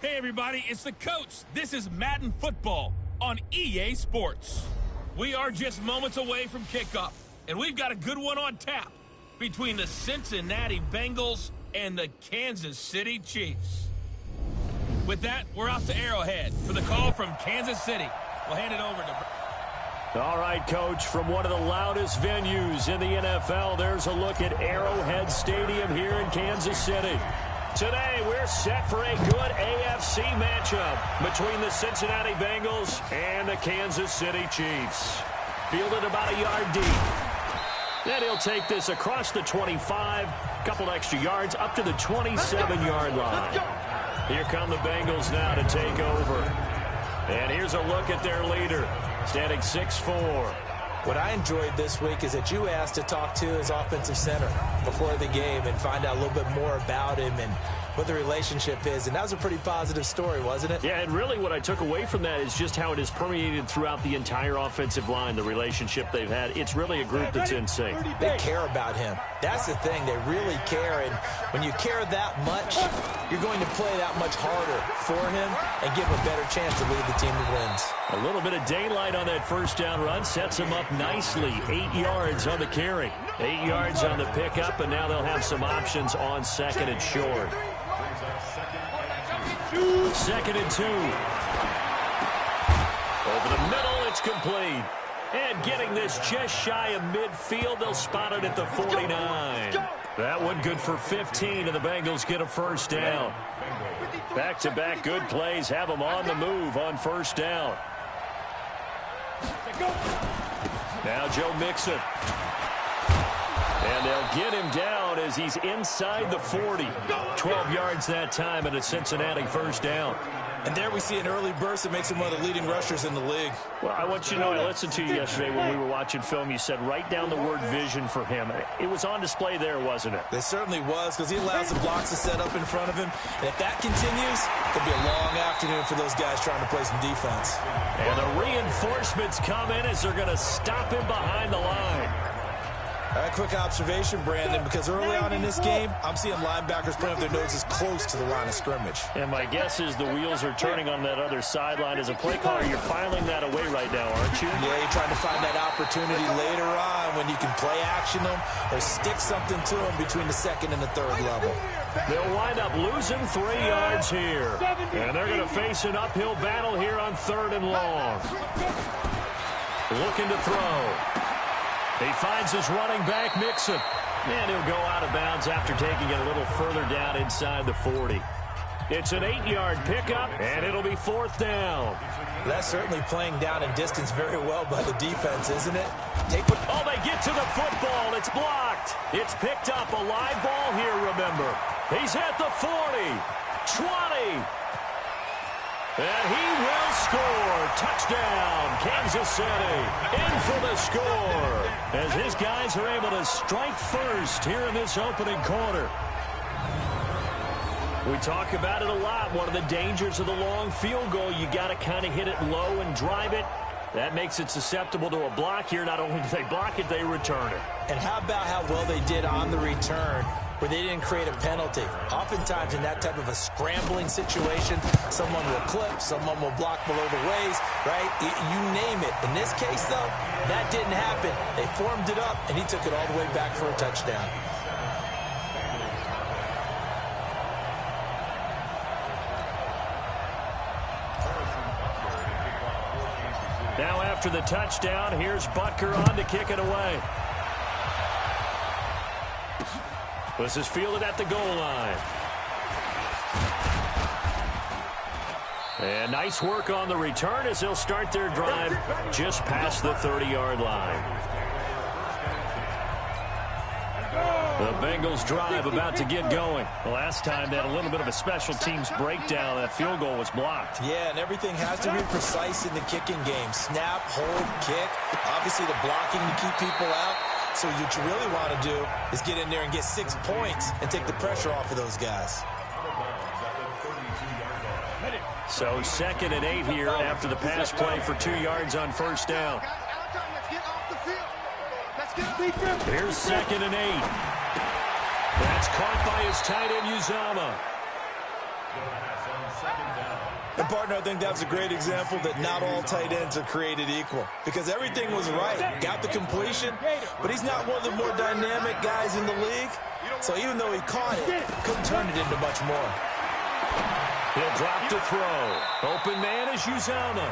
Hey everybody, it's the coach. This is Madden Football on EA Sports. We are just moments away from kickoff, and we've got a good one on tap between the Cincinnati Bengals and the Kansas City Chiefs. With that, we're off to Arrowhead for the call from Kansas City. We'll hand it over to... All right, Coach, from one of the loudest venues in the NFL, there's a look at Arrowhead Stadium here in Kansas City. Today, we're set for a good AFC matchup between the Cincinnati Bengals and the Kansas City Chiefs. Fielded about a yard deep. Then he'll take this across the 25, couple extra yards up to the 27-yard line. Here come the Bengals now to take over. And here's a look at their leader, standing 6'4". What I enjoyed this week is that you asked to talk to his offensive center before the game and find out a little bit more about him and what the relationship is. And that was a pretty positive story, wasn't it? Yeah, and really what I took away from that is just how it has permeated throughout the entire offensive line, the relationship they've had. It's really a group that's in sync. They care about him. That's the thing. They really care. And when you care that much, you're going to play that much harder for him and give him a better chance to lead the team to wins. A little bit of daylight on that first down run sets him up nicely. 8 yards on the carry. 8 yards on the pickup, and now they'll have some options on second and short. 2nd and 2. Over the middle, it's complete. And getting this just shy of midfield, they'll spot it at the 49. That one good for 15, and the Bengals get a first down. Back-to-back good plays have them on the move on first down. Now Joe Mixon. And they'll get him down as he's inside the 40. 12 yards that time and a Cincinnati first down. And there we see an early burst that makes him one of the leading rushers in the league. Well, I want you to know, I listened to you yesterday when we were watching film. You said write down the word vision for him. It was on display there, wasn't it? It certainly was, because he allows the blocks to set up in front of him. And if that continues, it'll be a long afternoon for those guys trying to play some defense. And the reinforcements come in as they're going to stop him behind the line. A quick observation, Brandon, because early on in this game, I'm seeing linebackers putting up their noses close to the line of scrimmage. And my guess is the wheels are turning on that other sideline. As a play caller, you're filing that away right now, aren't you? Yeah, you're trying to find that opportunity later on when you can play action them or stick something to them between the second and the third level. They'll wind up losing 3 yards here. And they're going to face an uphill battle here on 3rd and long. Looking to throw. He finds his running back, Mixon. And he'll go out of bounds after taking it a little further down inside the 40. It's an 8-yard pickup, and it'll be 4th down. That's certainly playing down in distance very well by the defense, isn't it? Oh, they get to the football. It's blocked. It's picked up. A live ball here, remember. He's at the 40, 20. And he will score. Touchdown, Kansas City. In for the score as his guys are able to strike first here in this opening quarter. We talk about it a lot. One of the dangers of the long field goal, you got to kind of hit it low and drive it. That makes it susceptible to a block here. Not only do they block it, they return it. And how about how well they did on the return, where they didn't create a penalty. Oftentimes in that type of a scrambling situation, someone will clip, someone will block below the waist, right? You name it. In this case, though, that didn't happen. They formed it up, and he took it all the way back for a touchdown. Now after the touchdown, here's Butker on to kick it away. This is fielded at the goal line. And nice work on the return as they'll start their drive just past the 30-yard line. The Bengals drive about to get going. The last time they had a little bit of a special teams breakdown. That field goal was blocked. Yeah, and everything has to be precise in the kicking game. Snap, hold, kick. Obviously the blocking to keep people out. So what you really want to do is get in there and get 6 points and take the pressure off of those guys. So 2nd and 8 here after the pass play for 2 yards on first down. Here's 2nd and 8. That's caught by his tight end, Uzama. And, partner, I think that's a great example that not all tight ends are created equal, because everything was right. Got the completion, but he's not one of the more dynamic guys in the league. So even though he caught it, couldn't turn it into much more. He'll drop to throw. Open man is Uzama.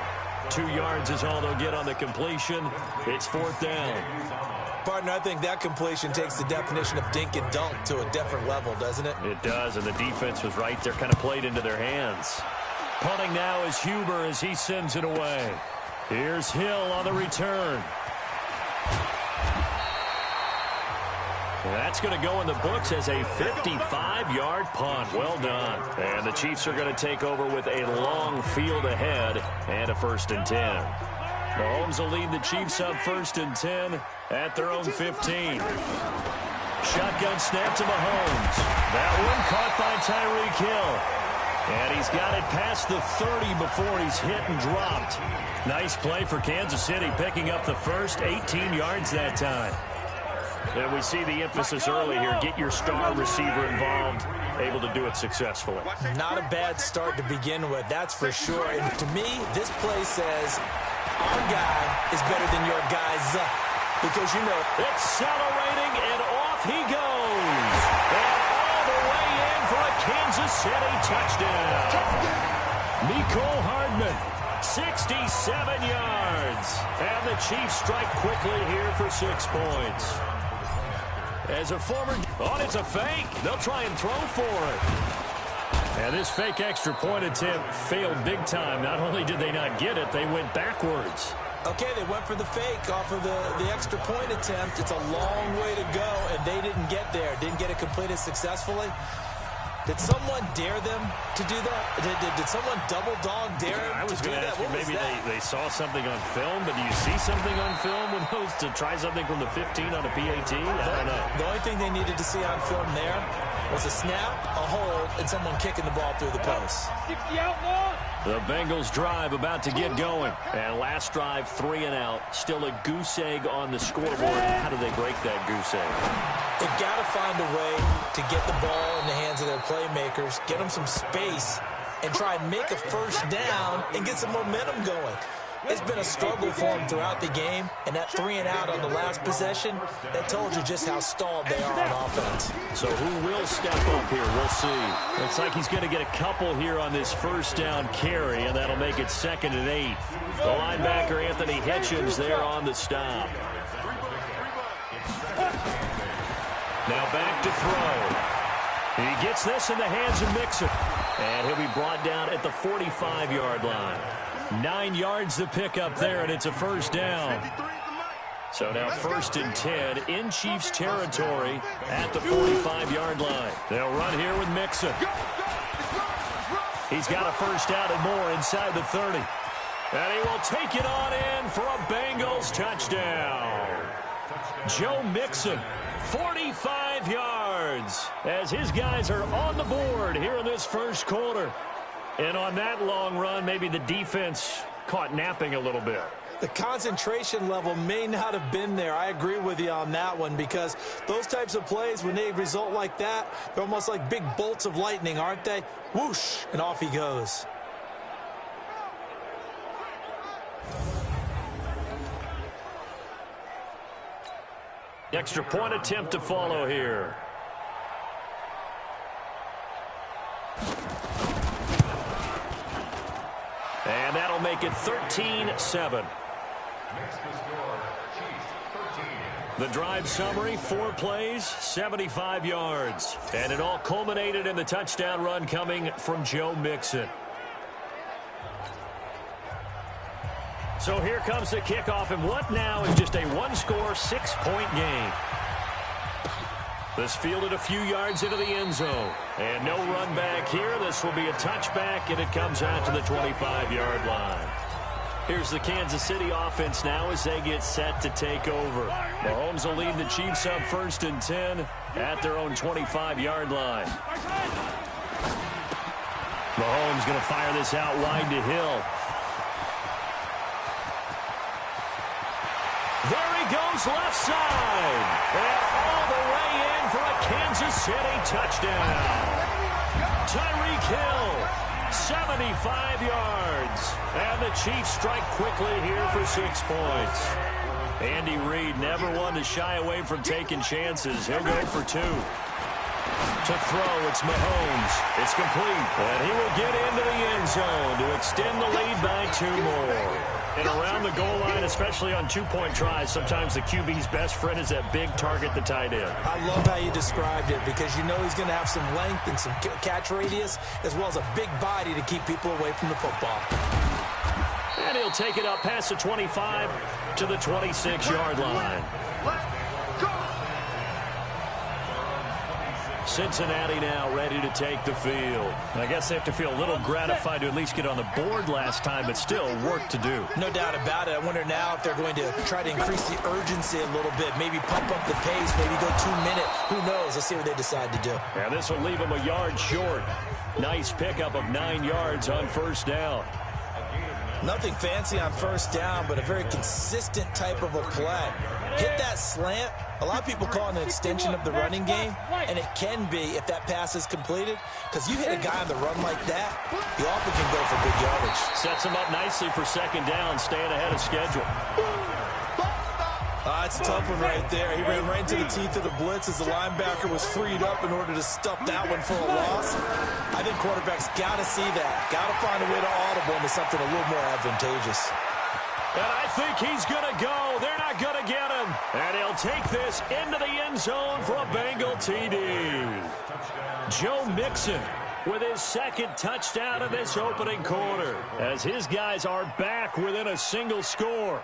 2 yards is all they'll get on the completion. It's 4th down. Partner, I think that completion takes the definition of dink and dunk to a different level, doesn't it? It does, and the defense was right there, kind of played into their hands. Punting now is Huber as he sends it away. Here's Hill on the return. That's going to go in the books as a 55-yard punt. Well done. And the Chiefs are going to take over with a long field ahead and a 1st and 10. Mahomes will lead the Chiefs up 1st and 10 at their own 15. Shotgun snap to Mahomes. That one caught by Tyreek Hill. And he's got it past the 30 before he's hit and dropped. Nice play for Kansas City, picking up the first 18 yards that time. And we see the emphasis early here. Get your star receiver involved, able to do it successfully. Not a bad start to begin with, that's for sure. And to me, this play says our guy is better than your guy's. Because, you know, accelerating, and off he goes. And all the way in for a Kansas City touchdown. Mecole Hardman, 67 yards. And the Chiefs strike quickly here for 6 points. As a former... Oh, it's a fake. They'll try and throw for it. And this fake extra point attempt failed big time. Not only did they not get it, they went backwards. Okay, they went for the fake off of the extra point attempt. It's a long way to go, and they didn't get there. Didn't get it completed successfully. Did someone dare them to do that? Did someone double dog dare them I was to do going to that? ask you, maybe they saw something on film, but do you see something on film when those to try something from the 15 on a PAT? I don't know. The only thing they needed to see on film there was a snap, a hold, and someone kicking the ball through the post. The Bengals drive about to get going. And last drive, 3 and out. Still a goose egg on the scoreboard. How do they break that goose egg? They've got to find a way to get the ball in the hands of their playmakers, get them some space, and try and make a first down and get some momentum going. It's been a struggle for them throughout the game, and that 3 and out on the last possession, that told you just how stalled they are on offense. So who will step up here? We'll see. Looks like he's going to get a couple here on this first down carry, and that'll make it 2nd and 8. The linebacker, Anthony Hitchens, there on the stop. Now back to throw. He gets this in the hands of Mixon. And he'll be brought down at the 45-yard line. 9 yards to pick up there, and it's a first down. So now 1st and 10 in Chiefs territory at the 45-yard line. They'll run here with Mixon. He's got a first down and more inside the 30. And he will take it on in for a Bengals touchdown. Joe Mixon, 45 yards, as his guys are on the board here in this first quarter. And on that long run, maybe the defense caught napping a little bit. The concentration level may not have been there. I agree with you on that one, because those types of plays, when they result like that, they're almost like big bolts of lightning, aren't they? Whoosh, and off he goes. Extra point attempt to follow here. And that'll make it 13-7. The drive summary, 4 plays, 75 yards. And it all culminated in the touchdown run coming from Joe Mixon. So here comes the kickoff, and what now is just a 1-score, 6-point game. This fielded a few yards into the end zone. And no run back here. This will be a touchback, and it comes out to the 25-yard line. Here's the Kansas City offense now as they get set to take over. Mahomes will lead the Chiefs up 1st and 10 at their own 25-yard line. Mahomes going to fire this out wide to Hill. There he goes left side. And all the way in for a Kansas City touchdown. Tyreek Hill, 75 yards. And the Chiefs strike quickly here for 6 points. Andy Reid never one to shy away from taking chances. He'll go for 2. To throw, it's Mahomes. It's complete. And he will get into the end zone to extend the lead by 2 more. And around the goal line, especially on 2-point tries, sometimes the QB's best friend is that big target, the tight end. I love how you described it because you know he's going to have some length and some catch radius as well as a big body to keep people away from the football. And he'll take it up past the 25 to the 26-yard line. Cincinnati now ready to take the field. I guess they have to feel a little gratified to at least get on the board last time, but still work to do. No doubt about it. I wonder now if they're going to try to increase the urgency a little bit, maybe pump up the pace, maybe go 2-minute. Who knows? Let's see what they decide to do. Yeah, this will leave them a yard short. Nice pickup of 9 yards on first down. Nothing fancy on first down, but a very consistent type of a play. Hit that slant. A lot of people call it an extension of the running game, and it can be if that pass is completed, because you hit a guy on the run like that, you often can go for good yardage. Sets him up nicely for second down, staying ahead of schedule. That's a tough one right there. He ran right into the teeth of the blitz as the linebacker was freed up in order to stuff that one for a loss. I think quarterbacks got to see that. Got to find a way to audible into something a little more advantageous. And I think he's going to go. They're not going to get him. And he'll take this into the end zone for a Bengal TD. Joe Mixon with his second touchdown of this opening quarter, as his guys are back within a single score.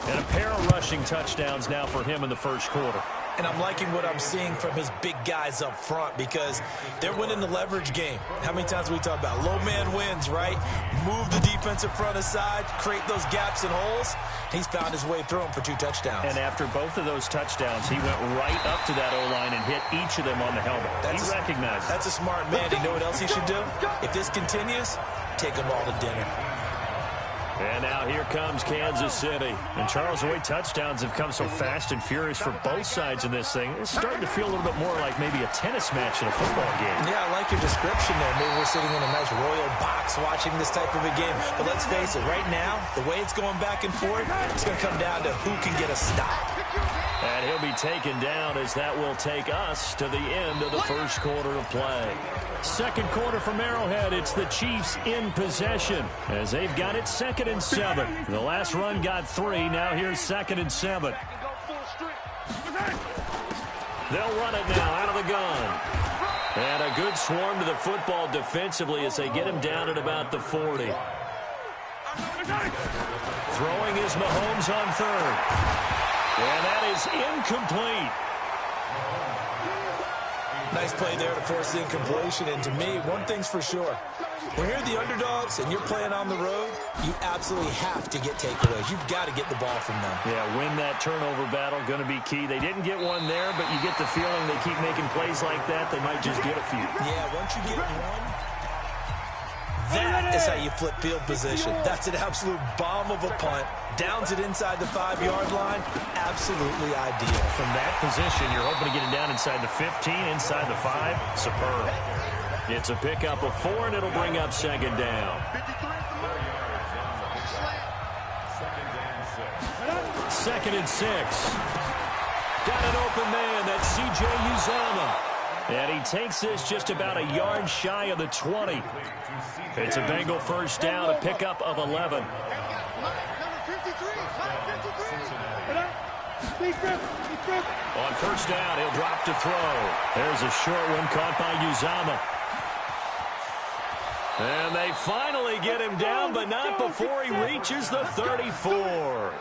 And a pair of rushing touchdowns now for him in the first quarter. And I'm liking what I'm seeing from his big guys up front because they're winning the leverage game. How many times we talk about low man wins, right? Move the defensive front aside, create those gaps and holes. He's found his way through them for 2 touchdowns. And after both of those touchdowns, he went right up to that O-line and hit each of them on the helmet. He recognized it. That's a smart man. You know what else he should do? If this continues, take them all to dinner. And now here comes Kansas City. And Charles, the way touchdowns have come so fast and furious for both sides in this thing, it's starting to feel a little bit more like maybe a tennis match in a football game. Yeah, I like your description there. Maybe we're sitting in a nice royal box watching this type of a game. But let's face it, right now, the way it's going back and forth, it's going to come down to who can get a stop. And he'll be taken down as that will take us to the end of the first quarter of play. Second quarter from Arrowhead, it's the Chiefs in possession as they've got it 2nd and 7. The last run got 3. Now here's 2nd and 7. They'll run it now out of the gun. And a good swarm to the football defensively as they get him down at about the 40. Throwing is Mahomes on 3rd. And that is incomplete. Nice play there to force the incompletion. And to me, one thing's for sure. When you're the underdogs and you're playing on the road, you absolutely have to get takeaways. You've got to get the ball from them. Yeah, win that turnover battle, going to be key. They didn't get one there, but you get the feeling they keep making plays like that, they might just get a few. Yeah, once you get one, that is how you flip field position. That's an absolute bomb of a punt. Downs it inside the 5-yard line. Absolutely ideal. From that position, you're hoping to get it down inside the 15, inside the 5. Superb. It's a pickup of 4, and it'll bring up 2nd down. 2nd and 6. Got an open man. That's C.J. Uzomah. And he takes this just about a yard shy of the 20. It's a Bengal first down, a pickup of 11. On first down, he'll drop to throw. There's a short one caught by Uzomah. And they finally get him down, but not before he reaches the 34.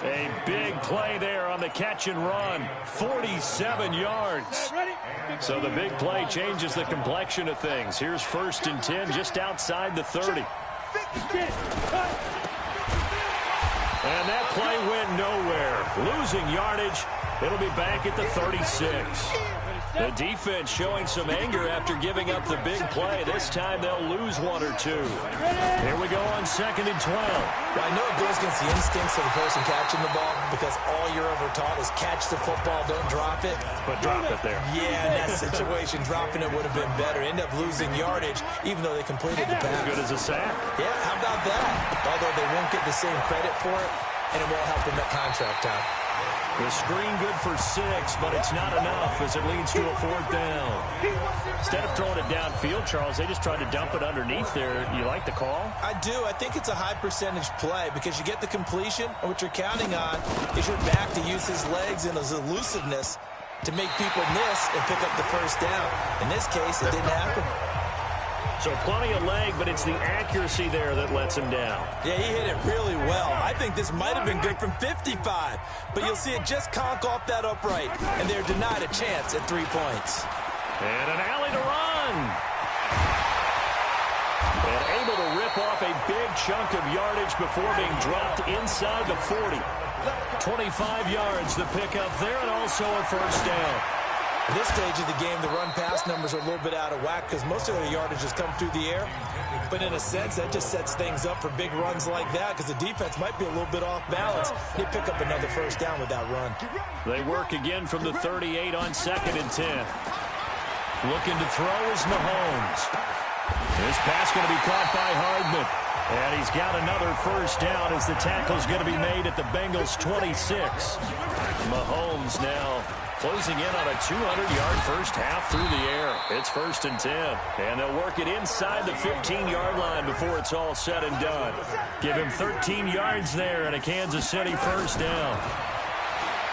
A big play there on the catch and run. 47 yards. So the big play changes the complexion of things. Here's 1st and 10 just outside the 30. And that play went nowhere. Losing yardage. It'll be back at the 36. The defense showing some anger after giving up the big play. This time they'll lose one or two. Here we go on 2nd and 12. Well, I know it goes against the instincts of the person catching the ball because all you're ever taught is catch the football, don't drop it. But drop it there. Yeah, in that situation, dropping it would have been better. End up losing yardage, even though they completed the pass. As good as a sack. Yeah, how about that? Although they won't get the same credit for it, and it won't help them at contract time. The screen good for 6, but it's not enough as it leads to a 4th down. Instead of throwing it downfield, Charles, they just tried to dump it underneath there. You like the call? I do. I think it's a high percentage play because you get the completion, and what you're counting on is your back to use his legs and his elusiveness to make people miss and pick up the first down. In this case, it didn't happen. So plenty of leg, but it's the accuracy there that lets him down. Yeah, he hit it really well. I think this might have been good from 55, but you'll see it just conk off that upright, and they're denied a chance at 3 points. And an alley to run. And able to rip off a big chunk of yardage before being dropped inside the 40. 25 yards the pickup there, and also a first down. At this stage of the game, the run-pass numbers are a little bit out of whack because most of their yardage has come through the air. But in a sense, that just sets things up for big runs like that because the defense might be a little bit off balance. They pick up another first down with that run. They work again from the 38 on 2nd and 10. Looking to throw is Mahomes. This pass going to be caught by Hardman. And he's got another first down as the tackle's going to be made at the Bengals' 26. Mahomes now closing in on a 200-yard first half through the air. It's 1st and 10. And they'll work it inside the 15-yard line before it's all said and done. Give him 13 yards there and a Kansas City first down.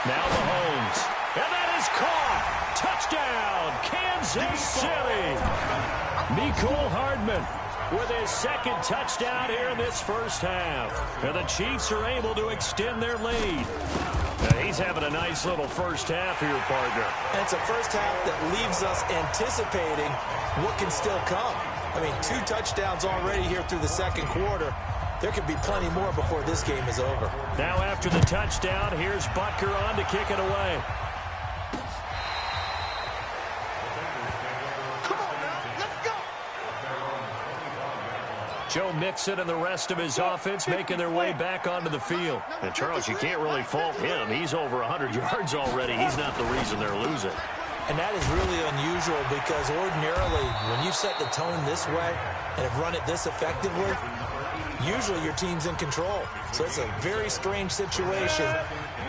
Now Mahomes. And that is caught. Touchdown, Kansas City. Mecole Hardman with his 2nd touchdown here in this first half. And the Chiefs are able to extend their lead. He's having a nice little first half here, partner. And it's a first half that leaves us anticipating what can still come. I mean, 2 touchdowns already here through the 2nd quarter. There could be plenty more before this game is over. Now after the touchdown, here's Butker on to kick it away. Joe Mixon and the rest of his offense making their way back onto the field. And, Charles, you can't really fault him. He's over 100 yards already. He's not the reason they're losing. And that is really unusual because ordinarily when you set the tone this way and have run it this effectively, usually your team's in control. So it's a very strange situation.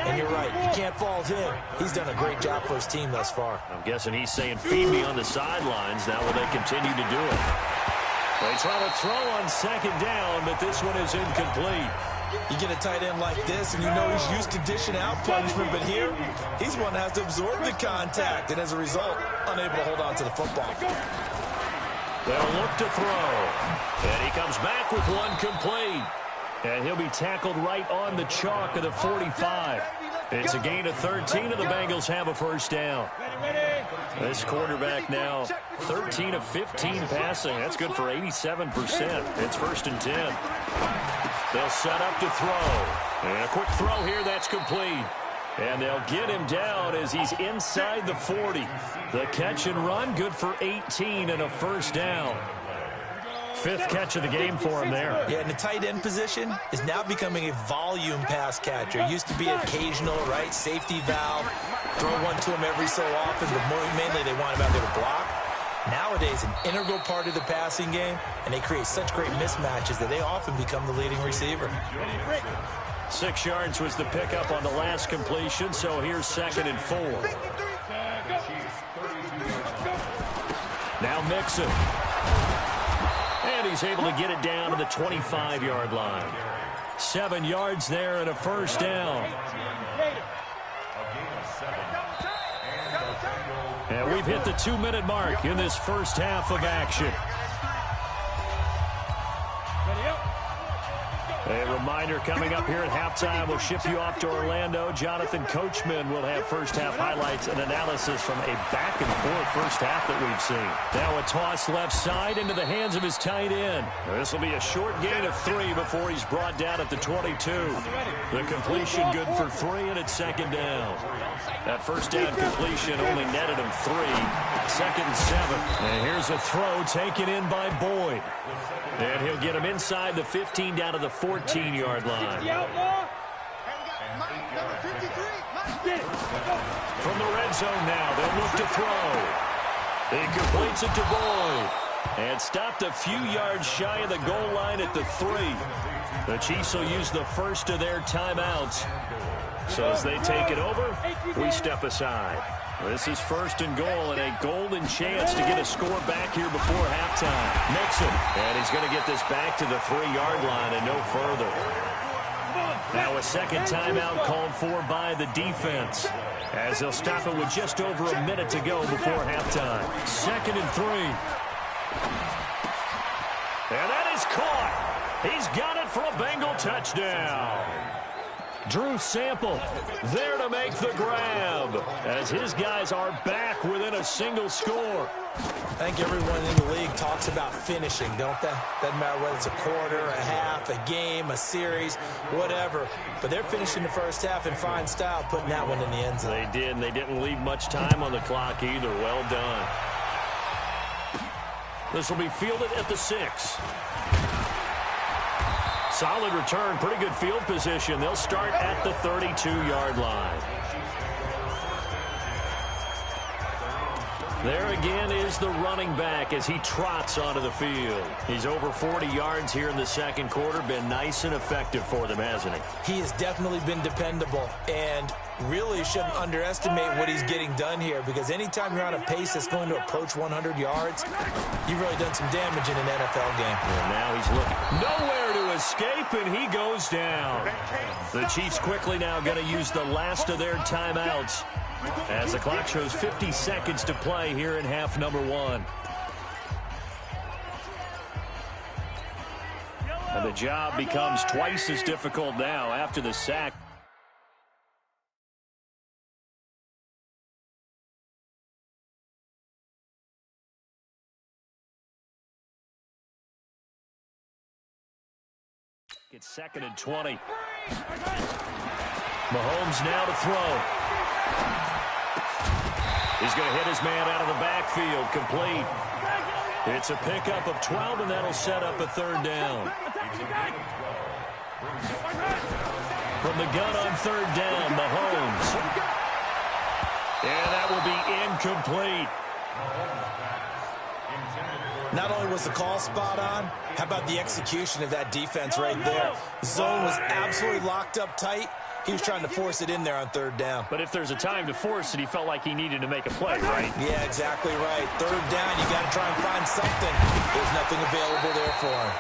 And you're right, you can't fault him. He's done a great job for his team thus far. I'm guessing he's saying, feed me on the sidelines. Now will they continue to do it? They try to throw on 2nd down, but this one is incomplete. You get a tight end like this, and you know he's used to dishing out punishment, but here, he's one that has to absorb the contact, and as a result, unable to hold on to the football. They'll look to throw, and he comes back with one complete. And he'll be tackled right on the chalk of the 45. It's a gain of 13, and the Bengals have a first down. This quarterback now 13 of 15 passing. That's good for 87%. It's 1st and 10. They'll set up to throw. And a quick throw here, that's complete. And they'll get him down as he's inside the 40. The catch and run, good for 18 and a first down. 5th catch of the game for him there. Yeah, and the tight end position is now becoming a volume pass catcher. Used to be occasional, right? Safety valve. Throw one to him every so often, but mainly they want him out there to block. Nowadays, an integral part of the passing game, and they create such great mismatches that they often become the leading receiver. 6 yards was the pickup on the last completion, so here's 2nd and 4. Now Mixon. And he's able to get it down to the 25-yard line. 7 yards there and a first down. And we've hit the 2-minute mark in this first half of action. A Reminder coming up here at halftime, we'll ship you off to Orlando. Jonathan Coachman will have first-half highlights and analysis from a back-and-forth first half that we've seen. Now a toss left side into the hands of his tight end. This will be a short gain of 3 before he's brought down at the 22. The completion good for 3, and it's second down. That first down completion only netted him 3. Second and 7. And here's a throw taken in by Boyd. And he'll get him inside the 15 down to the 14-yard line. From the red zone now, they'll look to throw. He completes it to Boyd. And stopped a few yards shy of the goal line at the 3. The Chiefs will use the first of their timeouts. So as they take it over, we step aside. This is first and goal and a golden chance to get a score back here before halftime. Mixon, and he's going to get this back to the 3-yard line and no further. Now a second timeout called for by the defense, as they'll stop it with just over a minute to go before halftime. Second and 3. And that is caught. He's got it for a Bengal touchdown. Drew Sample there to make the grab as his guys are back within a single score. I think everyone in the league talks about finishing, don't they? Doesn't matter whether it's a quarter, a half, a game, a series, whatever. But they're finishing the first half in fine style, putting that one in the end zone. They did, and they didn't leave much time on the clock either. Well done. This will be fielded at the 6. Solid return, pretty good field position. They'll start at the 32-yard line. There again is the running back as he trots onto the field. He's over 40 yards here in the second quarter. Been nice and effective for them, hasn't he? He has definitely been dependable, and really shouldn't underestimate what he's getting done here, because anytime you're on a pace that's going to approach 100 yards, you've really done some damage in an NFL game. And now he's looking nowhere to escape, and he goes down. The Chiefs quickly now going to use the last of their timeouts as the clock shows 50 seconds to play here in half number 1. And the job becomes twice as difficult now after the sack. It's second and 20. Mahomes now to throw. He's going to hit his man out of the backfield. Complete. It's a pickup of 12, and that'll set up a third down. From the gun on third down, Mahomes. And that will be incomplete. Not only was the call spot on, how about the execution of that defense right there? The zone was absolutely locked up tight. He was trying to force it in there on third down. But if there's a time to force it, he felt like he needed to make a play, right? Yeah, exactly right. Third down, you got to try and find something. There's nothing available there for him.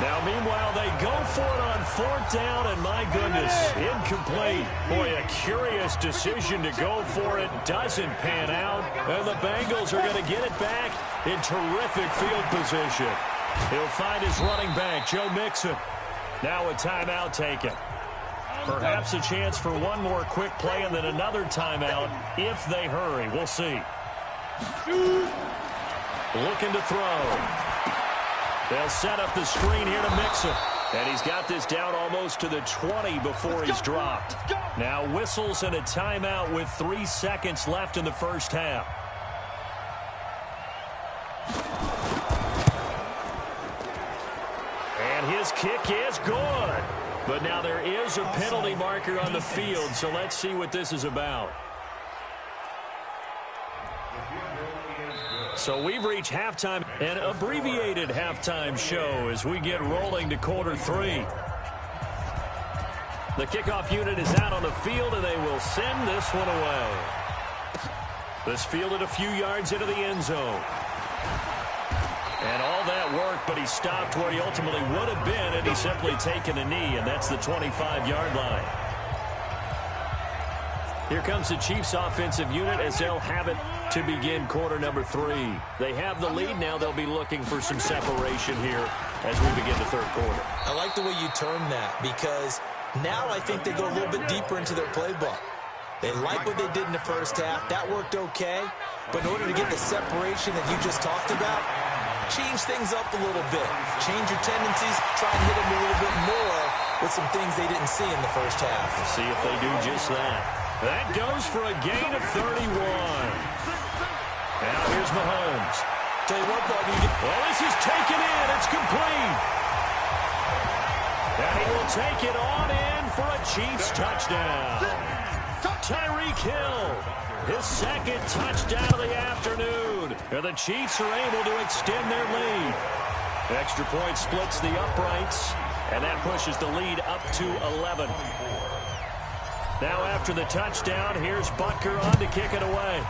Now, meanwhile, they go for it on fourth down, and my goodness, incomplete. Boy, a curious decision to go for it. Doesn't pan out, and the Bengals are going to get it back in terrific field position. He'll find his running back, Joe Mixon. Now a timeout taken. Perhaps a chance for one more quick play and then another timeout if they hurry. We'll see. Looking to throw. They'll set up the screen here to Mixon. And he's got this down almost to the 20 before he's dropped. Now whistles and a timeout with 3 seconds left in the first half. And his kick is good. But now there is a penalty marker on the field, so let's see what this is about. So we've reached halftime, an abbreviated halftime show as we get rolling to quarter 3. The kickoff unit is out on the field, and they will send this one away. This fielded a few yards into the end zone. And all that work, but he stopped where he ultimately would have been, and he's simply taken a knee, and that's the 25-yard line. Here comes the Chiefs offensive unit as they'll have it to begin quarter number 3. They have the lead now. They'll be looking for some separation here as we begin the third quarter. I like the way you term that, because now I think they go a little bit deeper into their playbook. They like what they did in the first half. That worked okay. But in order to get the separation that you just talked about, change things up a little bit. Change your tendencies. Try and hit them a little bit more with some things they didn't see in the first half. Let's see if they do just that. That goes for a gain of 31. Now here's Mahomes. Tell you what, though, well, this is taken in. It's complete. And he will take it on in for a Chiefs touchdown. Tyreek Hill, his second touchdown of the afternoon. And the Chiefs are able to extend their lead. Extra point splits the uprights, and that pushes the lead up to 11. Now after the touchdown, here's Butker on to kick it away.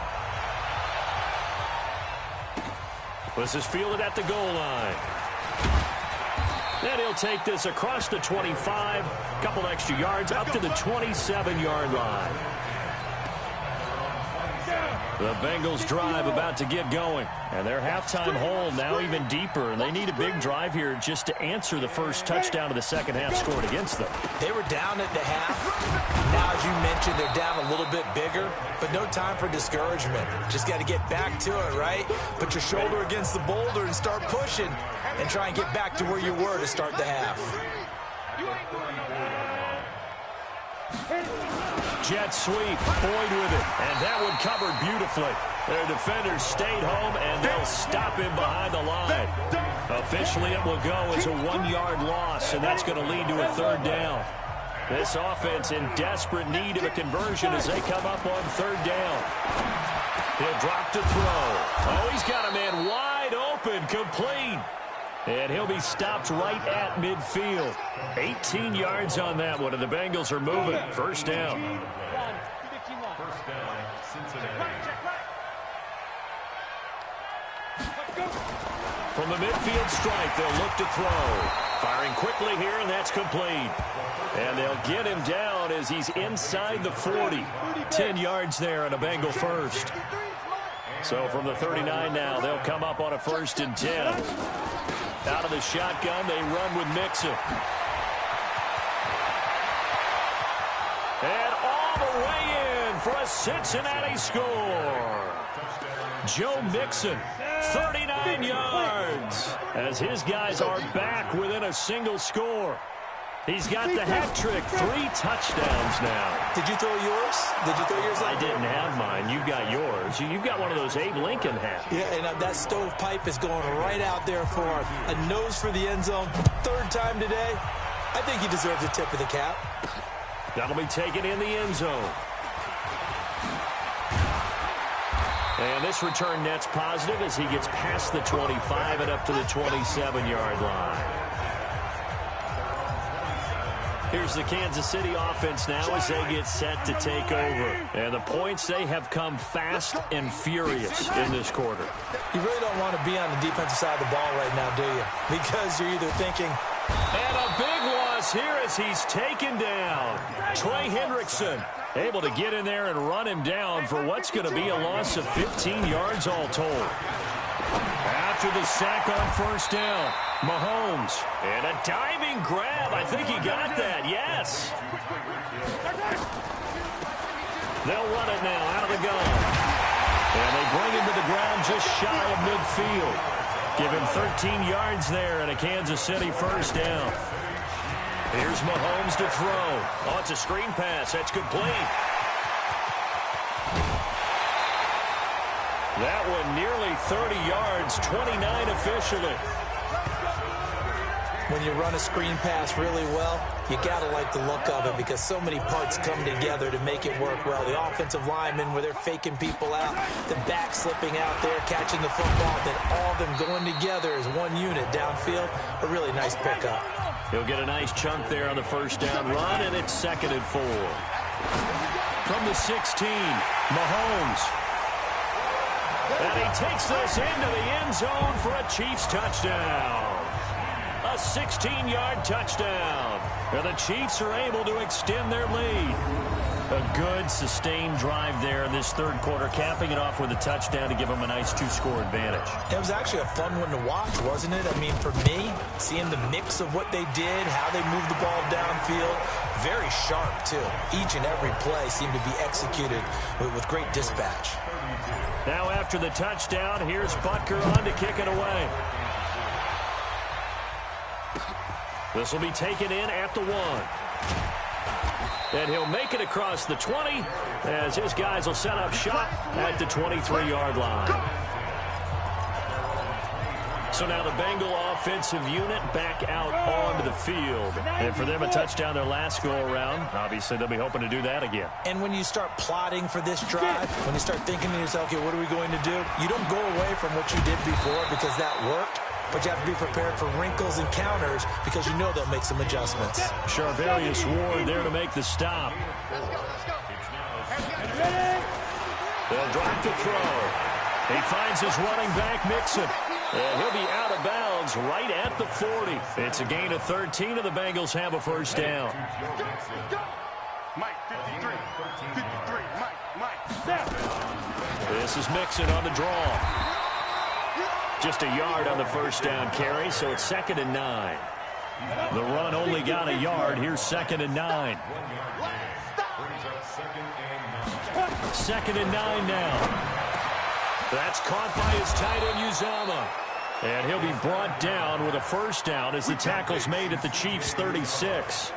This is fielded at the goal line. And he'll take this across the 25, couple extra yards up to the 27-yard line. The Bengals drive about to get going. And their halftime hole now even deeper. And they need a big drive here just to answer the first touchdown of the second half scored against them. They were down at the half. Now, as you mentioned, they're down a little bit bigger. But no time for discouragement. Just got to get back to it, right? Put your shoulder against the boulder and start pushing. And try and get back to where you were to start the half. Jet sweep, Boyd with it, and that one covered beautifully. Their defenders stayed home, and they'll stop him behind the line. Officially, it will go as a 1-yard loss, and that's going to lead to a third down. This offense in desperate need of a conversion as they come up on third down. He'll drop to throw. Oh, he's got a man wide open, complete. And he'll be stopped right at midfield. 18 yards on that one, and the Bengals are moving. First down. First down, Cincinnati. From the midfield strike, they'll look to throw. Firing quickly here, and that's complete. And they'll get him down as he's inside the 40. 10 yards there on a Bengal first. So from the 39 now, they'll come up on a 1st and 10. Out of the shotgun, they run with Mixon. And all the way in for a Cincinnati score. Joe Mixon, 39 yards, as his guys are back within a single score. He's got the hat trick, 3 touchdowns now. Did you throw yours? Did you throw yours? I didn't have mine. You got yours. You've got one of those Abe Lincoln hats. Yeah, and that stovepipe is going right out there for a nose for the end zone. 3rd time today. I think he deserves a tip of the cap. That'll be taken in the end zone. And this return net's positive as he gets past the 25 and up to the 27-yard line. Here's the Kansas City offense now as they get set to take over. And the points, they have come fast and furious in this quarter. You really don't want to be on the defensive side of the ball right now, do you? Because you're either thinking... And a big loss here as he's taken down. Trey Hendrickson able to get in there and run him down for what's going to be a loss of 15 yards all told. After the sack on 1st down, Mahomes. And a diving grab. I think he got that. Yes. They'll run it now out of the gun. And they bring him to the ground just shy of midfield. Give him 13 yards there and a Kansas City 1st down. Here's Mahomes to throw. Oh, it's a screen pass. That's complete. That one nearly 30 yards, 29 officially. When you run a screen pass really well, you got to like the look of it because so many parts come together to make it work well. The offensive linemen where they're faking people out, the back slipping out there, catching the football, then all of them going together as one unit downfield. A really nice pickup. He'll get a nice chunk there on the 1st down run, and it's 2nd and 4. From the 16, Mahomes. And he takes this into the end zone for a Chiefs touchdown. A 16-yard touchdown. And the Chiefs are able to extend their lead. A good, sustained drive there in this third quarter, capping it off with a touchdown to give them a nice 2-score advantage. It was actually a fun one to watch, wasn't it? I mean, for me, seeing the mix of what they did, how they moved the ball downfield, very sharp, too. Each and every play seemed to be executed with great dispatch. Now after the touchdown, here's Butker on to kick it away. This will be taken in at the 1. And he'll make it across the 20 as his guys will set up shop at the 23-yard line. So now the Bengal offensive unit back out onto the field. And for them, a touchdown their last go-around. Obviously, they'll be hoping to do that again. And when you start plotting for this drive, when you start thinking to yourself, okay, what are we going to do? You don't go away from what you did before because that worked. But you have to be prepared for wrinkles and counters because you know they'll make some adjustments. Charvarius Ward there to make the stop. They'll drop the throw. He finds his running back, Mixon. And he'll be out of bounds right at the 40. It's a gain of 13, and the Bengals have a first down. Mike, 53. 53. Mike. This is Mixon on the draw. Just a yard on the first down carry, so it's 2nd and 9. The run only got a yard. Here's 2nd and 9. 2nd and 9 now. That's caught by his tight end, Uzomah. And he'll be brought down with a first down as the tackle's made at the Chiefs' 36.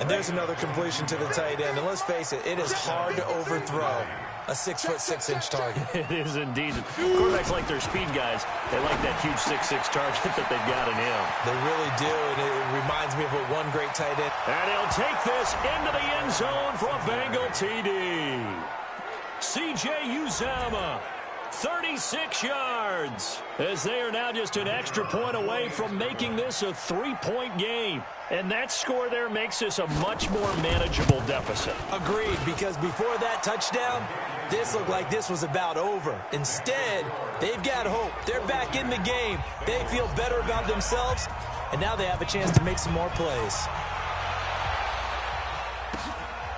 And there's another completion to the tight end. And let's face it, it is hard to overthrow a 6'6" target. It is indeed. Quarterbacks like their speed guys. They like that huge 6'6" target that they've got in him. They really do, and it reminds me of what one great tight end. And he'll take this into the end zone for a Bengal TD. C.J. Uzomah, 36 yards, as they are now just an extra point away from making this a 3-point game. And that score there makes this a much more manageable deficit. Agreed, because before that touchdown, this looked like this was about over. Instead, they've got hope. They're back in the game. They feel better about themselves, and now they have a chance to make some more plays.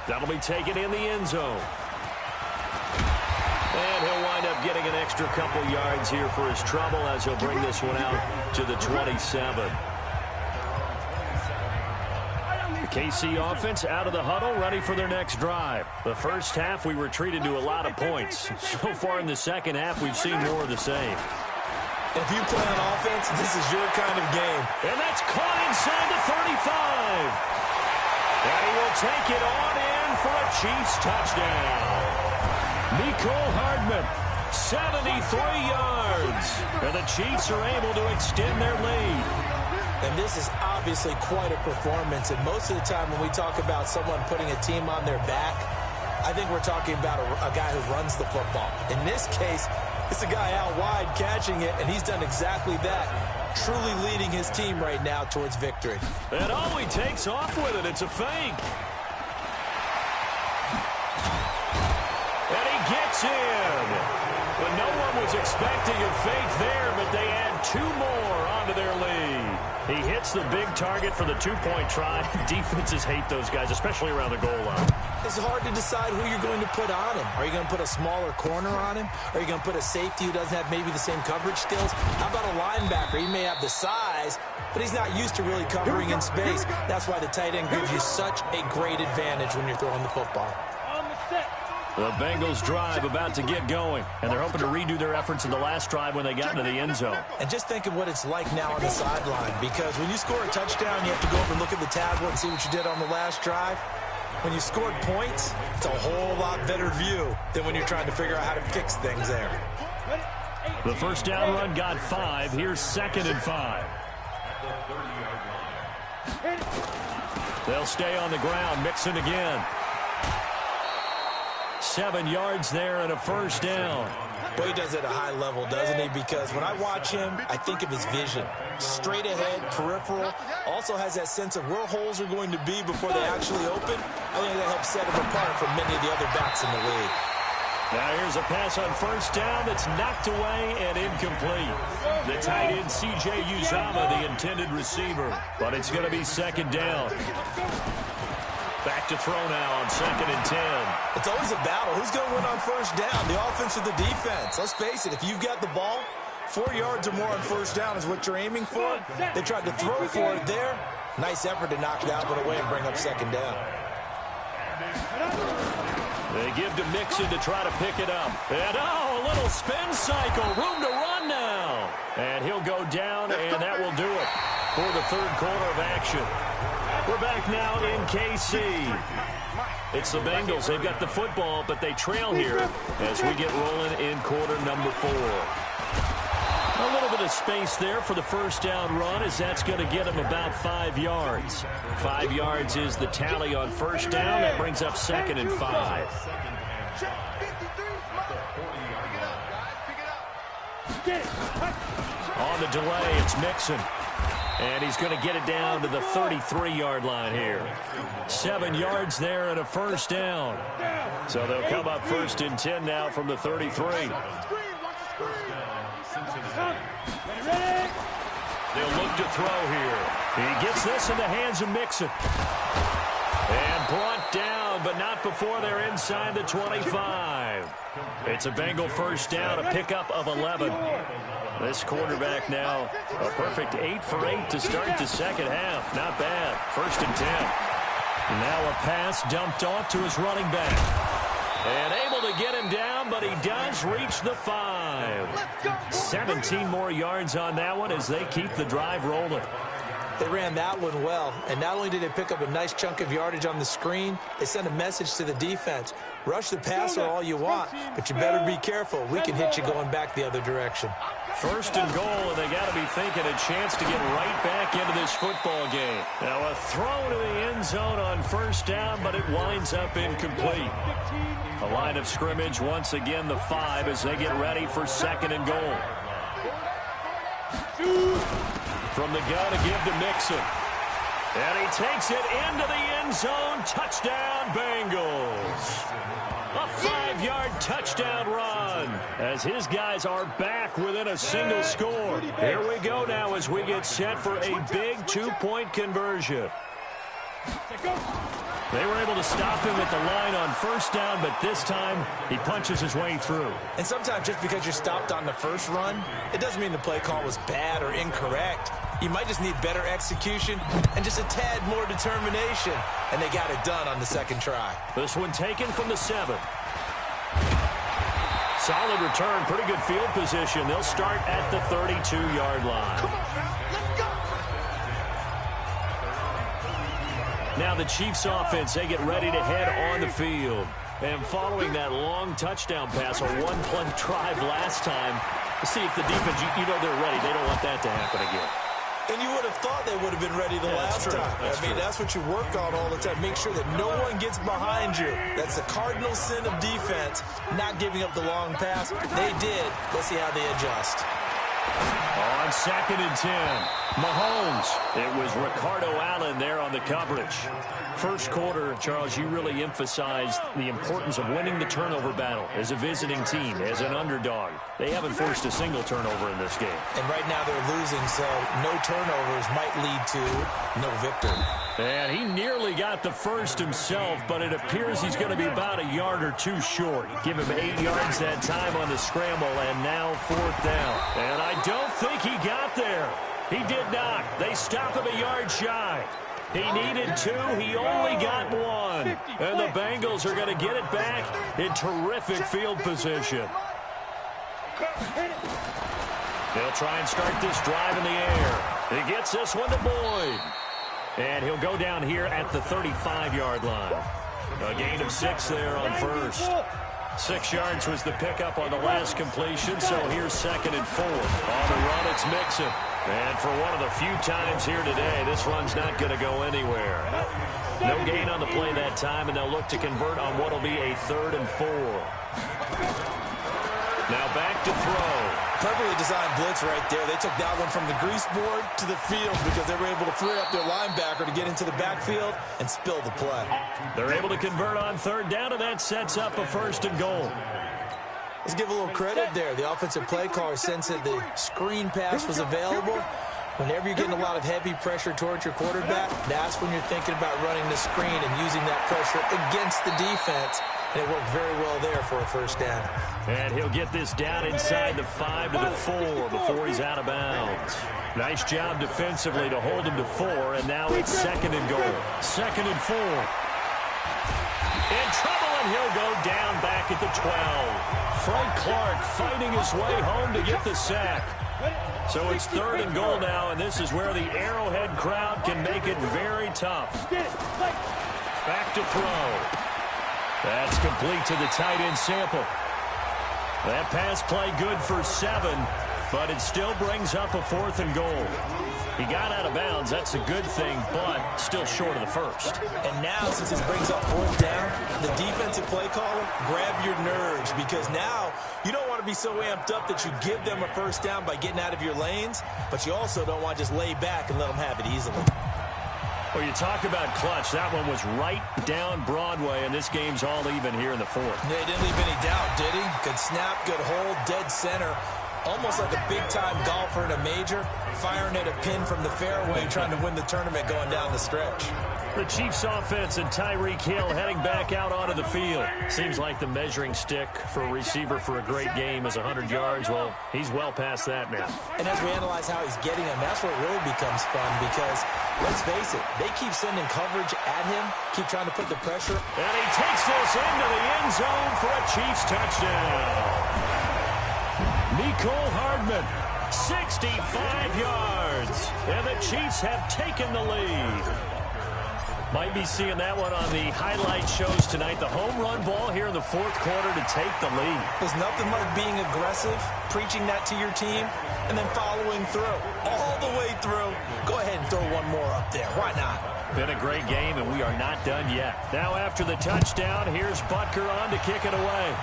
That'll be taken in the end zone. And he'll wind up getting an extra couple yards here for his trouble as he'll bring this one out to the 27. The KC offense out of the huddle, ready for their next drive. The first half, we were treated to a lot of points. So far in the second half, we've seen more of the same. If you play on offense, this is your kind of game. And that's caught inside the 35. And he will take it on in for a Chiefs touchdown. Mecole Hardman, 73 yards. And the Chiefs are able to extend their lead. And this is obviously quite a performance. And most of the time when we talk about someone putting a team on their back, I think we're talking about a guy who runs the football. In this case, it's a guy out wide catching it, and he's done exactly that, truly leading his team right now towards victory. And he takes off with it. It's a fake. And he gets in. But no one was expecting a fake there, but they add 2 more onto their lead. He hits the big target for the 2-point try. Defenses hate those guys, especially around the goal line. It's hard to decide who you're going to put on him. Are you going to put a smaller corner on him? Are you going to put a safety who doesn't have maybe the same coverage skills? How about a linebacker? He may have the size, but he's not used to really covering in space. That's why the tight end gives you such a great advantage when you're throwing the football. The Bengals drive about to get going, and they're hoping to redo their efforts in the last drive when they got into the end zone. And just think of what it's like now on the sideline, because when you score a touchdown, you have to go over and look at the tablet and see what you did on the last drive. When you scored points, it's a whole lot better view than when you're trying to figure out how to fix things there. The first down run got 5. Here's 2nd and 5. They'll stay on the ground. Mixon again. 7 yards there and a first down. Well, he does it at a high level, doesn't he? Because when I watch him, I think of his vision. Straight ahead, peripheral. Also has that sense of where holes are going to be before they actually open. I think that helps set him apart from many of the other backs in the league. Now here's a pass on first down that's knocked away and incomplete. The tight end, C.J. Uzomah, the intended receiver. But it's going to be 2nd down. Back to throw now on 2nd and 10. It's always a battle. Who's going to win on first down, the offense or the defense? Let's face it, if you've got the ball, 4 yards or more on first down is what you're aiming for. They tried to throw for it there. Nice effort to knock that one away and bring up 2nd down. They give to Mixon to try to pick it up. And, a little spin cycle. Room to run now. And he'll go down, and that will do it for the 3rd quarter of action. We're back now in KC. It's the Bengals. They've got the football, but they trail here as we get rolling in quarter number 4. A little bit of space there for the first down run, as that's going to get him about 5 yards. 5 yards is the tally on first down. That brings up 2nd and 5. On the delay, it's Mixon. And he's going to get it down to the 33-yard line here. 7 yards there and a first down. So they'll come up 1st and 10 now from the 33. They'll look to throw here. He gets this in the hands of Mixon. And brought down, but not before they're inside the 25. It's a Bengal first down, a pickup of 11. This quarterback now a perfect 8 for 8 to start the second half. Not bad. 1st and 10. Now a pass dumped off to his running back. And able to get him down, but he does reach the 5. 17 more yards on that one as they keep the drive rolling. They ran that one well, and not only did they pick up a nice chunk of yardage on the screen, they sent a message to the defense. Rush the passer all you want, but you better be careful. We can hit you going back the other direction. 1st and goal, and they got to be thinking a chance to get right back into this football game. Now a throw to the end zone on first down, but it winds up incomplete. A line of scrimmage, once again the 5 as they get ready for 2nd and goal. From the gun to give to Mixon. And he takes it into the end zone. Touchdown, Bengals. A 5-yard touchdown run as his guys are back within a single score. Here we go now as we get set for a big 2-point conversion. They were able to stop him at the line on first down, but this time he punches his way through. And sometimes just because you're stopped on the first run, it doesn't mean the play call was bad or incorrect. You might just need better execution and just a tad more determination. And they got it done on the 2nd try. This one taken from the 7. Solid return, pretty good field position. They'll start at the 32-yard line. Come on, let's go. Now the Chiefs offense, they get ready to head on the field. And following that long touchdown pass, a 1-play drive last time, see if the defense, you know they're ready. They don't want that to happen again. And you would have thought they would have been ready the last time. That's what you work on all the time. Make sure that no one gets behind you. That's the cardinal sin of defense, not giving up the long pass. They did. Let's see how they adjust. On 2nd and 10, Mahomes. It was Ricardo Allen there on the coverage. First quarter, Charles, you really emphasized the importance of winning the turnover battle as a visiting team, as an underdog. They haven't forced a single turnover in this game. And right now they're losing, so no turnovers might lead to no victory. And he nearly got the first himself, but it appears he's going to be about a yard or 2 short. Give him 8 yards that time on the scramble, and now 4th down. And I don't think he got there. He did not. They stop him a yard shy. He needed 2. He only got 1. And the Bengals are going to get it back in terrific field position. They'll try and start this drive in the air. He gets this one to Boyd. And he'll go down here at the 35-yard line. A gain of 6 there on first. 6 yards was the pickup on the last completion, so here's 2nd and 4. On the run, it's Mixon. And for one of the few times here today, this run's not going to go anywhere. No gain on the play that time, and they'll look to convert on what will be a 3rd and 4. Now back to throw. Perfectly designed blitz right there. They took that one from the grease board to the field because they were able to free up their linebacker to get into the backfield and spill the play. They're able to convert on 3rd down, and that sets up a 1st and goal. Let's give a little credit there. The offensive play caller sensed that the screen pass was available, Whenever you're getting a lot of heavy pressure towards your quarterback, that's when you're thinking about running the screen and using that pressure against the defense. And it worked very well there for a first down. And he'll get this down inside the 5 to the 4 before he's out of bounds. Nice job defensively to hold him to 4, and now it's 2nd and goal. 2nd and 4. In trouble, and he'll go down back at the 12. Frank Clark fighting his way home to get the sack. So it's 3rd and goal now, and this is where the Arrowhead crowd can make it very tough. Back to throw. That's complete to the tight end Sample. That pass play good for 7, but it still brings up a 4th and goal. He got out of bounds. That's a good thing, but still short of the first. And now, since this brings up 4th down, the defensive play caller, grab your nerves, because now you don't want to be so amped up that you give them a first down by getting out of your lanes, but you also don't want to just lay back and let them have it easily. Well, you talk about clutch. That one was right down Broadway, and this game's all even here in the 4th. Yeah, he didn't leave any doubt, did he? Good snap, good hold, dead center. Almost like a big-time golfer in a major, firing at a pin from the fairway, trying to win the tournament going down the stretch. The Chiefs offense and Tyreek Hill heading back out onto the field. Seems like the measuring stick for a receiver for a great game is 100 yards. Well, he's well past that now. And as we analyze how he's getting them, that's where it really becomes fun because, let's face it, they keep sending coverage at him, keep trying to put the pressure. And he takes this into the end zone for a Chiefs touchdown. Nicole Hardman, 65 yards. And the Chiefs have taken the lead. Might be seeing that one on the highlight shows tonight. The home run ball here in the 4th quarter to take the lead. There's nothing like being aggressive, preaching that to your team, and then following through. All the way through. Go ahead and throw one more up there. Why not? Been a great game, and we are not done yet. Now after the touchdown, here's Butker on to kick it away.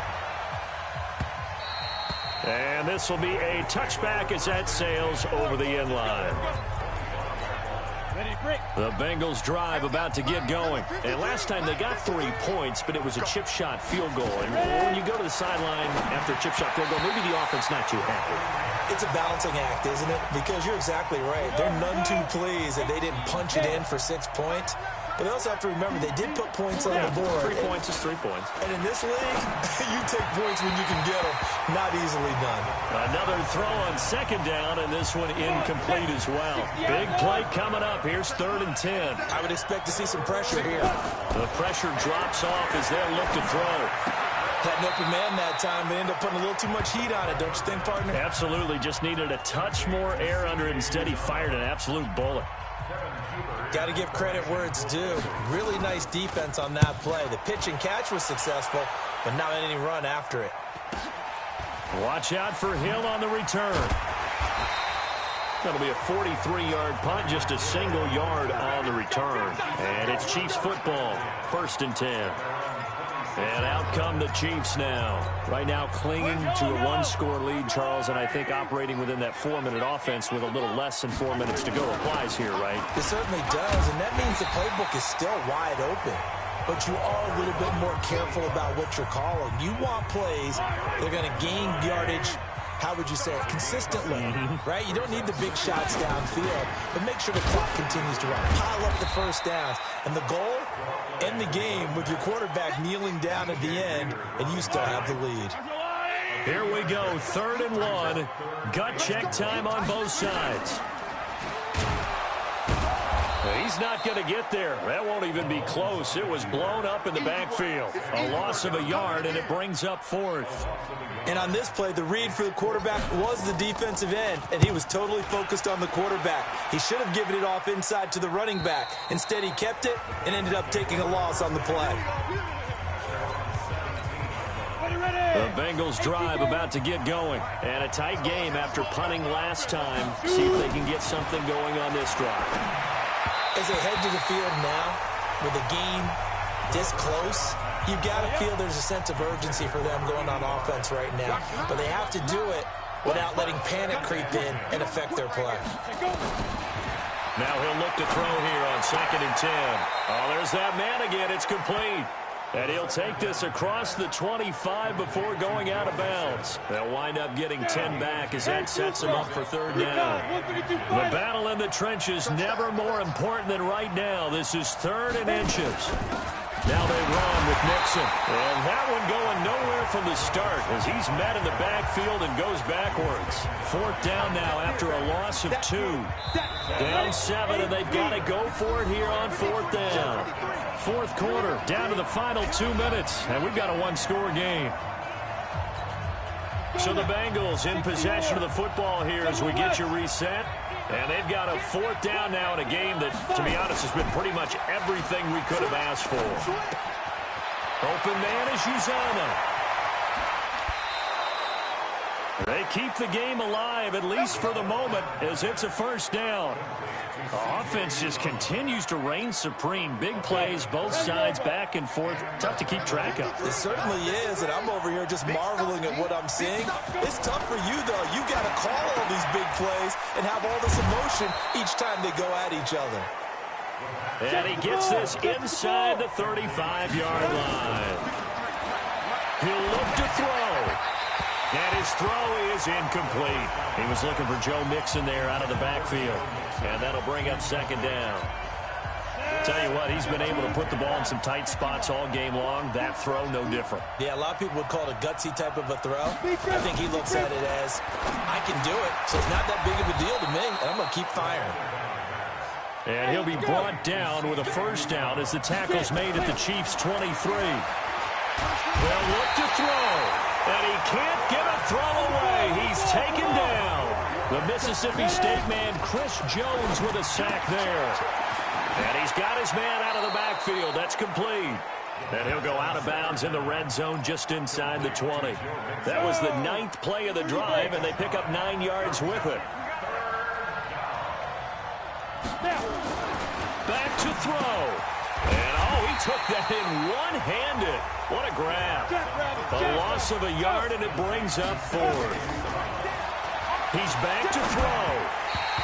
And this will be a touchback as that sails over the end line. The Bengals drive about to get going. And last time they got 3 points, but it was a chip shot field goal. And when you go to the sideline after a chip shot field goal, maybe the offense not too happy. It's a balancing act, isn't it? Because you're exactly right. They're none too pleased that they didn't punch it in for 6 points. But they also have to remember they did put points on the board. 3 points is 3 points. And in this league, you take points when you can get them. Not easily done. Another throw on 2nd down, and this one incomplete as well. Big play coming up. Here's 3rd and 10. I would expect to see some pressure here. The pressure drops off as they'll look to throw. Had an open man that time, but ended up putting a little too much heat on it, don't you think, partner? Absolutely. Just needed a touch more air under it. Instead, he fired an absolute bullet. Got to give credit where it's due. Really nice defense on that play. The pitch and catch was successful, but not any run after it. Watch out for Hill on the return. That'll be a 43-yard punt, just a single yard on the return. And it's Chiefs football, 1st and 10. And out come the Chiefs now. Right now clinging to a 1-score lead, Charles, and I think operating within that 4-minute offense with a little less than 4 minutes to go applies here, right? It certainly does, and that means the playbook is still wide open. But you are a little bit more careful about what you're calling. You want plays that are going to gain yardage, how would you say it, consistently, right? You don't need the big shots downfield, but make sure the clock continues to run. Pile up the first downs. And the goal? End the game with your quarterback kneeling down at the end, and you still have the lead. Here we go, 3rd and 1. Gut check time on both sides. He's not going to get there. That won't even be close. It was blown up in the backfield. A loss of a yard, and it brings up 4th. And on this play, the read for the quarterback was the defensive end, and he was totally focused on the quarterback. He should have given it off inside to the running back. Instead, he kept it and ended up taking a loss on the play. The Bengals drive about to get going. And a tight game after punting last time. See if they can get something going on this drive. As they head to the field now, with the game this close, you've got to feel there's a sense of urgency for them going on offense right now. But they have to do it without letting panic creep in and affect their play. Now he'll look to throw here on 2nd and 10. Oh, there's that man again. It's complete. And he'll take this across the 25 before going out of bounds. They'll wind up getting 10 back as that sets them up for third down. The battle in the trenches never more important than right now. This is 3rd and inches. Now they run with Nixon. And that one going nowhere from the start as he's met in the backfield and goes backwards. 4th down now after a loss of 2. Down 7, and they've got to go for it here on 4th down. 4th quarter, down to the final 2 minutes, and we've got a one-score game. So the Bengals in possession of the football here as we get you reset. And they've got a 4th down now in a game that, to be honest, has been pretty much everything we could have asked for. Open man is Uzama. They keep the game alive, at least for the moment, as it's a 1st down. The offense just continues to reign supreme. Big plays, both sides, back and forth. Tough to keep track of. It certainly is, and I'm over here just marveling at what I'm seeing. It's tough for you, though. You got to call all these big plays and have all this emotion each time they go at each other. And he gets this inside the 35-yard line. He'll look to throw. And his throw is incomplete. He was looking for Joe Mixon there out of the backfield. And that'll bring up 2nd down. Tell you what, he's been able to put the ball in some tight spots all game long. That throw, no different. Yeah, a lot of people would call it a gutsy type of a throw. I think he looks at it as, I can do it, so it's not that big of a deal to me, and I'm going to keep firing. And he'll be brought down with a 1st down as the tackle's made at the Chiefs' 23. They'll look to throw. And he can't get a throw away. He's taken down. The Mississippi State man, Chris Jones, with a sack there. And he's got his man out of the backfield. That's complete. And he'll go out of bounds in the red zone just inside the 20. That was the 9th play of the drive, and they pick up 9 yards with it. Back to throw. And, he took that in one-handed. What a grab. A loss of a yard, and it brings up 4th. He's back to throw.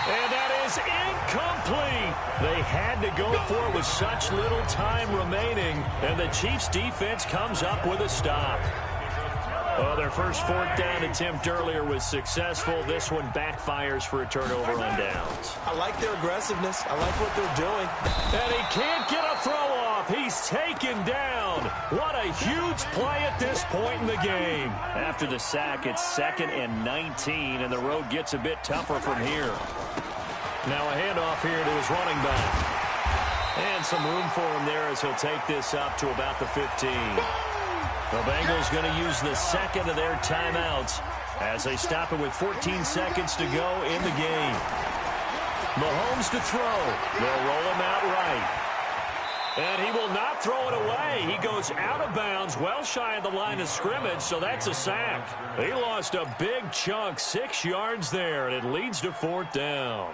And that is incomplete. They had to go for it with such little time remaining, and the Chiefs' defense comes up with a stop. Well, their first 4th down attempt earlier was successful. This one backfires for a turnover on downs. I like their aggressiveness. I like what they're doing. And he can't get a throw off. He's taken down. What a huge play at this point in the game. After the sack, it's 2nd and 19, and the road gets a bit tougher from here. Now a handoff here to his running back. And some room for him there as he'll take this up to about the 15. The Bengals going to use the 2nd of their timeouts as they stop it with 14 seconds to go in the game. Mahomes to throw. They'll roll him out right. And he will not throw it away. He goes out of bounds, well shy of the line of scrimmage, so that's a sack. He lost a big chunk, 6 yards there, and it leads to 4th down.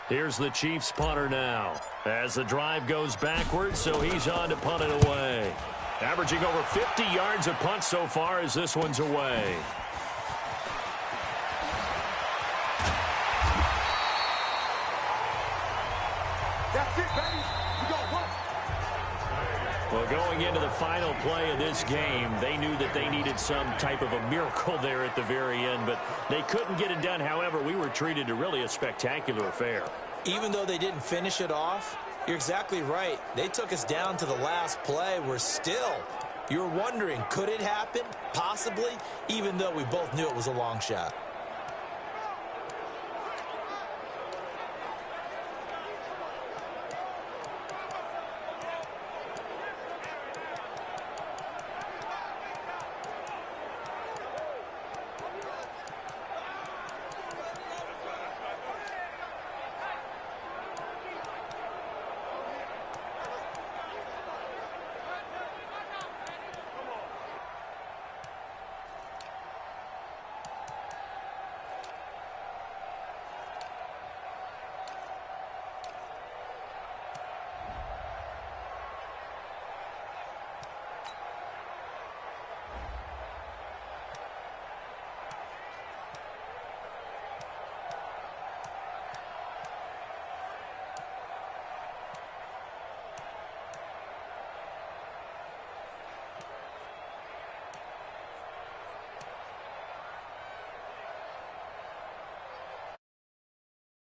Here's the Chiefs punter now as the drive goes backwards, so he's on to punt it away. Averaging over 50 yards a punt so far as this one's away. That's it, baby. We go one. Well, going into the final play of this game, they knew that they needed some type of a miracle there at the very end, but they couldn't get it done. However, we were treated to really a spectacular affair. Even though they didn't finish it off, you're exactly right. They took us down to the last play. You're wondering, could it happen? Possibly, even though we both knew it was a long shot.